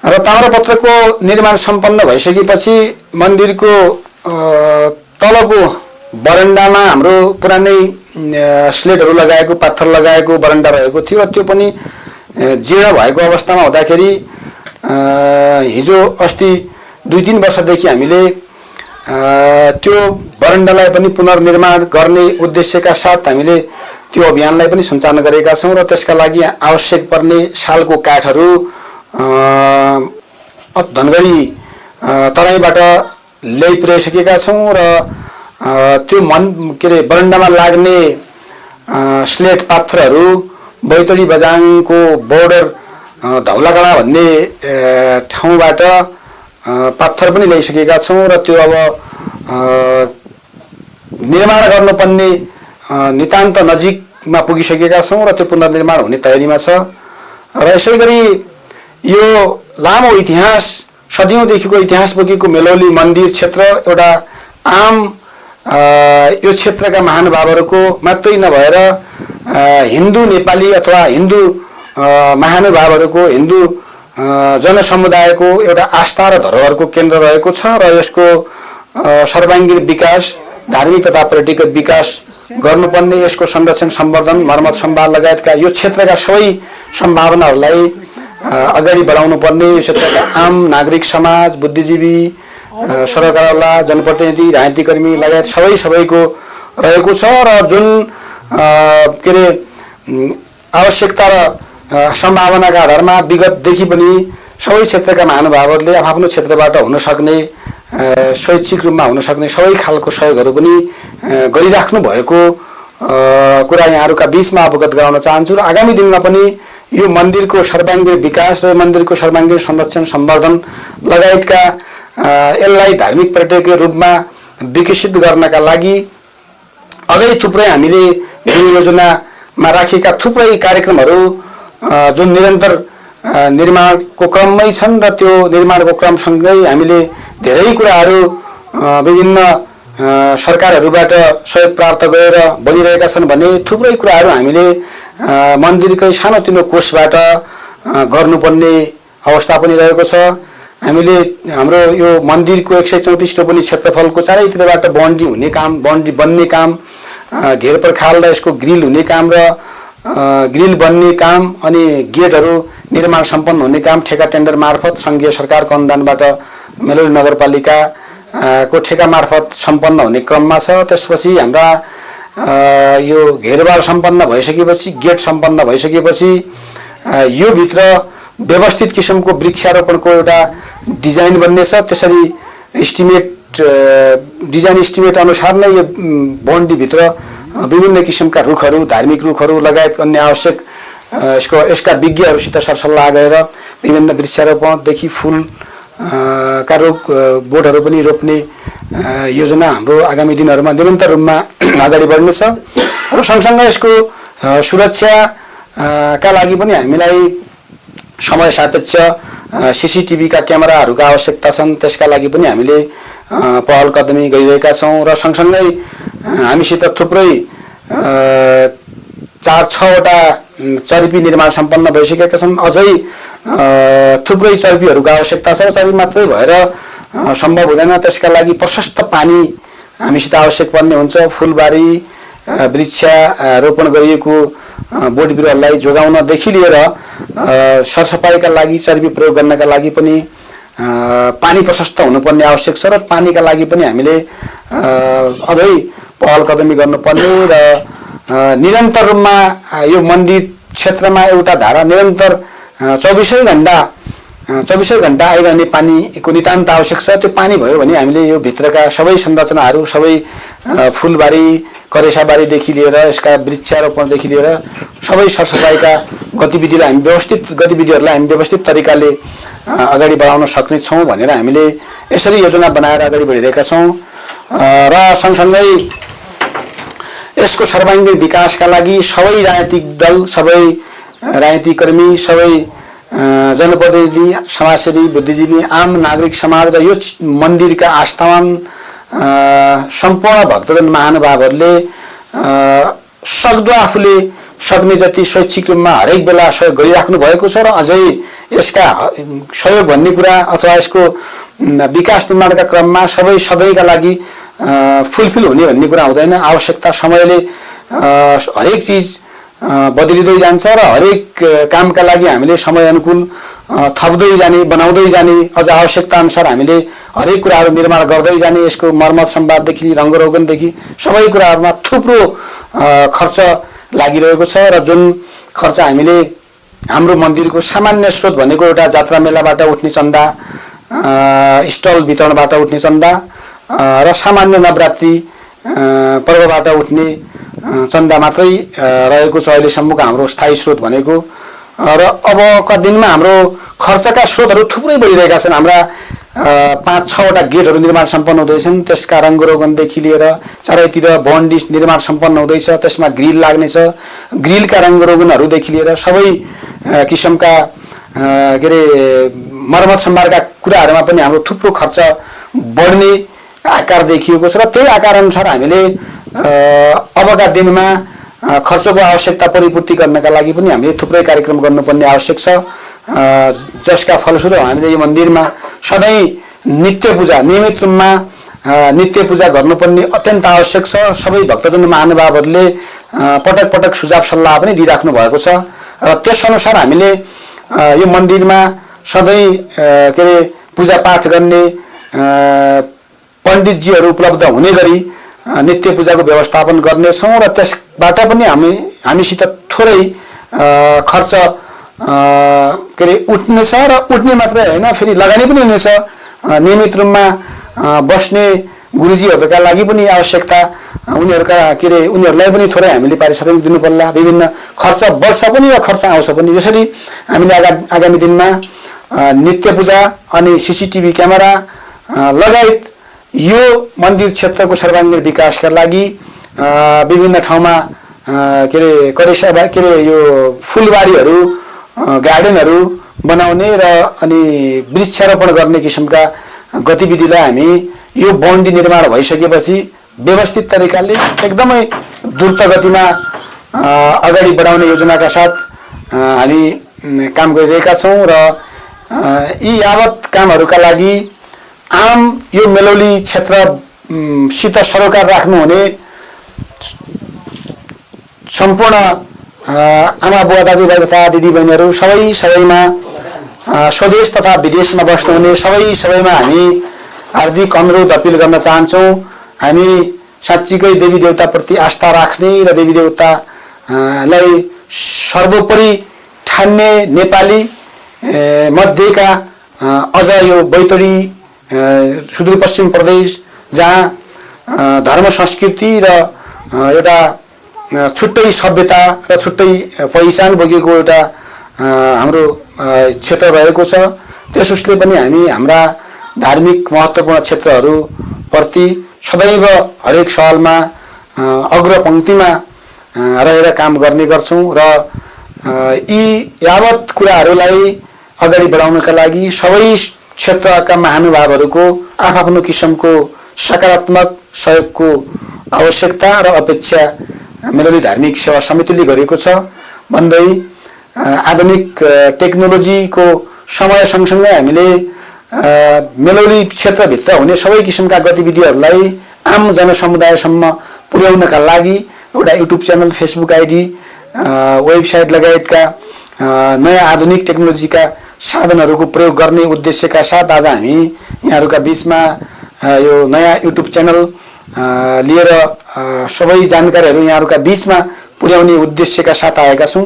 र ताम्रपत्रको निर्माण सम्पन्न भइसकेपछि मन्दिरको तलको बरन्डामा हाम्रो पुरानै स्लेटहरू लगाएको पत्थर लगाएको बरन्डा रहेको थियो र त्यो पनि जीर्ण भएको अवस्थामा हुँदाखेरि हिजो अस्ति 2-3 वर्षदेखि हामीले त्यो बरन्डालाई पनि पुनर्निर्माण गर्ने उद्देश्यका साथ हामीले त्यो अभियानलाई पनि सञ्चालन गरेका छौँ र त्यसका लागि आवश्यक पर्ने सालको काठहरू धनगढी तराईबाट ल्याइ पुर्याइसकेका छौँ र त्यो के अरे बरन्डामा लाग्ने स्लेट पाथरहरू बैतडी बजाङको बोर्डर धौलागडा भन्ने ठाउँबाट पाथर पनि ल्याइसकेका छौँ र त्यो अब निर्माण गर्नुपर्ने नितान्त नजिकमा पुगिसकेका छौँ र त्यो पुनर्निर्माण हुने तयारीमा छ र यसै गरी यो लामो इतिहास सदियौँदेखिको इतिहास बोकेको मेलौली मन्दिर क्षेत्र एउटा आम यो क्षेत्रका महानुभावहरूको मात्रै नभएर हिन्दू नेपाली अथवा हिन्दू महानुभावहरूको हिन्दू जनसमुदायको एउटा आस्था र धरोहरको केन्द्र रहेको छ र यसको सर्वाङ्गीण विकास धार्मिक तथा पर्यटकीय विकास गर्नुपर्ने यसको संरक्षण सम्वर्धन मर्मत सम्भाल लगायतका यो क्षेत्रका सबै सम्भावनाहरूलाई अगाडि बढाउनु पर्ने यो क्षेत्रका आम नागरिक समाज बुद्धिजीवी सरकारवाला जनप्रतिनिधि राजनीतिकर्मी लगायत सबैको रहेको छ र जुन के अरे आवश्यकता र सम्भावनाका आधारमा विगतदेखि पनि सबै क्षेत्रका महानुभावहरूले आफ्नो क्षेत्रबाट हुन सक्ने स्वैच्छिक रूपमा हुन सक्ने सबै खालको सहयोगहरू पनि गरिराख्नु भएको कुरा यहाँहरूका बीचमा अवगत गराउन चाहन्छु र आगामी दिनमा पनि यो मन्दिरको सर्वाङ्गीण विकास र मन्दिरको सर्वाङ्गीण संरक्षण सम्वर्धन लगायतका यसलाई धार्मिक पर्यटकीय रूपमा विकसित गर्नका लागि अझै थुप्रै हामीले योजनामा राखेका थुप्रै कार्यक्रमहरू जुन निरन्तर निर्माणको क्रममै छन् र त्यो निर्माणको क्रमसँगै हामीले धेरै कुराहरू विभिन्न सरकारहरूबाट सहयोग प्राप्त गरेर बनिरहेका छन् भने थुप्रै कुराहरू हामीले मन्दिरकै सानोतिनो कोषबाट गर्नुपर्ने अवस्था पनि रहेको छ। हामीले हाम्रो यो मन्दिरको 134 रोपनी क्षेत्रफलको चारैतिरबाट बाउन्ड्री हुने काम बाउन्ड्री बन्ने काम घेरपर्खाल र यसको ग्रिल हुने काम र ग्रिल बन्ने काम अनि गेटहरू निर्माण सम्पन्न हुने काम ठेका टेन्डर मार्फत सङ्घीय सरकारको अनुदानबाट मेलौली नगरपालिका को ठेका मार्फत सम्पन्न हुने क्रममा छ। त्यसपछि हाम्रा यो घेरबार सम्पन्न भइसकेपछि गेट सम्पन्न भइसकेपछि यो भित्र व्यवस्थित किसिमको वृक्षारोपणको एउटा डिजाइन बन्नेछ। त्यसरी डिजाइन इस्टिमेट अनुसार नै यो बाउन्ड्री भित्र विभिन्न किसिमका रुखहरू धार्मिक रुखहरू लगायत अन्य आवश्यक यसका विज्ञहरूसित सरसल्लाह गरेर विभिन्न वृक्षारोपणदेखि फुल का बोटहरू पनि रोप्ने योजना हाम्रो आगामी दिनहरूमा निरन्तर रूपमा अगाडि बढ्नेछ र सँगसँगै यसको सुरक्षा का लागि पनि हामीलाई समय सापेक्ष सीसीटीभी का क्यामेराहरूका आवश्यकता छन्। त्यसका लागि पनि हामीले पहल कदमी गरिरहेका छौँ र सँगसँगै हामीसित थुप्रै 4-6 वटा चर्पी निर्माण सम्पन्न भइसकेका छन्। अझै थुप्रै चर्पीहरूको आवश्यकता छ। चर्पी मात्रै भएर सम्भव हुँदैन, त्यसका लागि प्रशस्त पानी हामीसित आवश्यक पर्ने हुन्छ। फुलबारी वृक्षारोपण गरिएको बोट बिरुवालाई जोगाउनदेखि लिएर सरसफाइका लागि चर्पी प्रयोग गर्नका लागि पनि पानी प्रशस्त हुनुपर्ने आवश्यक छ र पानीका लागि पनि हामीले अझै पहल कदमी गर्नुपर्ने र निरन्तर रूपमा यो मन्दिर क्षेत्रमा एउटा धारा निरन्तर 24 घण्टा आइरहने पानीको नितान्त आवश्यक छ। त्यो पानी भयो भने हामीले यो भित्रका सबै संरचनाहरू सबै फुलबारी करेसाबारीदेखि लिएर यसका वृक्षारोपणदेखि लिएर सबै सरसफाइका गतिविधिलाई हामी व्यवस्थित तरिकाले अगाडि बढाउन सक्ने छौँ भनेर हामीले यसरी योजना बनाएर अगाडि बढिरहेका छौँ र सँगसँगै यसको सर्वाङ्गीण विकासका लागि सबै राजनीतिक दल सबै राजनीतिकर्मी सबै जनप्रतिनिधि समाजसेवी बुद्धिजीवी आम नागरिक समाज र यो मन्दिरका आस्थावान सम्पूर्ण भक्तजन महानुभावहरूले सक्दो आफूले सक्ने जति शैक्षिक रूपमा हरेक बेला सहयोग गरिराख्नु भएको छ र अझै यसका सहयोग भन्ने कुरा अथवा यसको विकास निर्माणका क्रममा सधैँका लागि फुलफिल हुने भन्ने कुरा हुँदैन। आवश्यकता समयले हरेक चिज बदलिँदै जान्छ र हरेक कामका लागि हामीले समय अनुकूल थप्दै जाने बनाउँदै जाने अझ आवश्यकता अनुसार हामीले हरेक कुराहरू निर्माण गर्दै जाने। यसको मर्मत सम्वाददेखि रङ्गरोगनदेखि सबै कुराहरूमा थुप्रो खर्च लागिरहेको छ र जुन खर्च हामीले हाम्रो मन्दिरको सामान्य स्रोत भनेको एउटा जात्रा मेलाबाट उठ्ने चन्दा, स्टल वितरणबाट उठ्ने चन्दा र सामान्य नवरात्रि पर्वबाट उठ्ने चन्दा मात्रै रहेको छ अहिलेसम्मको हाम्रो स्थायी स्रोत भनेको। र अबका दिनमा हाम्रो खर्चका स्रोतहरू थुप्रै बढिरहेका छन्। हाम्रा 5-6वटा गेटहरू निर्माण सम्पन्न हुँदैछन्, त्यसका रङ्गरोगनदेखि लिएर चारैतिर बाउन्ड्री निर्माण सम्पन्न हुँदैछ, त्यसमा ग्रिल लाग्नेछ, ग्रिलका रङ्गरोगनहरूदेखि लिएर सबै किसिमका के अरे मर्मत सम्भारका कुराहरूमा पनि हाम्रो थुप्रो खर्च बढ्ने आकार देखिएको छ र त्यही आकार अनुसार हामीले अबका दिनमा खर्चको आवश्यकता परिपूर्ति गर्नका लागि पनि हामीले थुप्रै कार्यक्रम गर्नुपर्ने आवश्यक छ, जसका फलस्वरूप हामीले यो मन्दिरमा सधैँ नित्य पूजा नियमित रूपमा नित्य पूजा गर्नुपर्ने अत्यन्त आवश्यक छ। सबै भक्तजन महानुभावहरूले पटक पटक सुझाव सल्लाह पनि दिइराख्नु भएको छ र त्यसअनुसार हामीले यो मन्दिरमा सधैँ के अरे पूजापाठ गर्ने पण्डितजीहरू उपलब्ध हुने गरी नित्य पूजाको व्यवस्थापन गर्नेछौँ र त्यसबाट पनि हामीसित थोरै खर्च के अरे उठ्नेछ र उठ्ने मात्रै होइन, फेरि लगानी पनि हुनेछ। नियमित रूपमा बस्ने गुरुजीहरूका लागि पनि आवश्यकता उनीहरूका के अरे उनीहरूलाई पनि थोरै हामीले पारिश्रमिक दिनु पर्ला। विभिन्न खर्च बढ्छ पनि र खर्च आउँछ पनि। यसरी हामीले आगामी दिनमा नित्य पूजा अनि CCTV क्यामेरा लगायत यो मन्दिर क्षेत्रको सर्वाङ्गीण विकासका लागि विभिन्न ठाउँमा के अरे यो फुलबारीहरू गार्डनहरू बनाउने र अनि वृक्षारोपण गर्ने किसिमका गतिविधिलाई हामी यो बाउन्ड्री निर्माण भइसकेपछि व्यवस्थित तरिकाले एकदमै द्रुत गतिमा अगाडि बढाउने योजनाका साथ हामी काम गरिरहेका छौँ र यी यावत कामहरूका लागि आम यो मेलौली क्षेत्रसित सरोकार राख्नुहुने सम्पूर्ण आमा बुवा दाजुभाइ तथा दिदीबहिनीहरू सबैमा स्वदेश तथा विदेशमा बस्नुहुने सबैमा हामी हार्दिक अनुरोध अपिल गर्न चाहन्छौँ। हामी साँच्चीकै देवी देवताप्रति आस्था राख्ने र देवी देवतालाई सर्वोपरि ठान्ने नेपाली मध्येका अझ यो बैतडी सुदूरपश्चिम प्रदेश जहाँ धर्म संस्कृति र एउटा छुट्टै सभ्यता र छुट्टै पहिचान बोकेको एउटा हाम्रो क्षेत्र रहेको छ, त्यस उसले पनि हामी हाम्रा धार्मिक महत्त्वपूर्ण क्षेत्रहरूप्रति सदैव हरेक सालमा अग्रपङ्क्तिमा रहेर काम गर्ने गर्छौँ र यी यावत कुराहरूलाई अगाडि बढाउनका लागि सबै क्षेत्रका महानुभावहरूको आफ्नो किसिमको सकारात्मक सहयोगको आवश्यकता र अपेक्षा मेलौली धार्मिक सेवा समितिले गरेको छ भन्दै आधुनिक टेक्नोलोजीको समय सँगसँगै हामीले मेलौली क्षेत्रभित्र हुने सबै किसिमका गतिविधिहरूलाई आम जनसमुदायसम्म पुर्याउनका लागि एउटा YouTube channel, Facebook ID, website लगायतका नयाँ आधुनिक टेक्नोलोजीका साधनहरूको प्रयोग गर्ने उद्देश्यका साथ आज हामी यहाँहरूका बीचमा यो नयाँ युट्युब च्यानल लिएर सबै जानकारीहरू यहाँहरूका बीचमा पुर्याउने उद्देश्यका साथ आएका छौँ।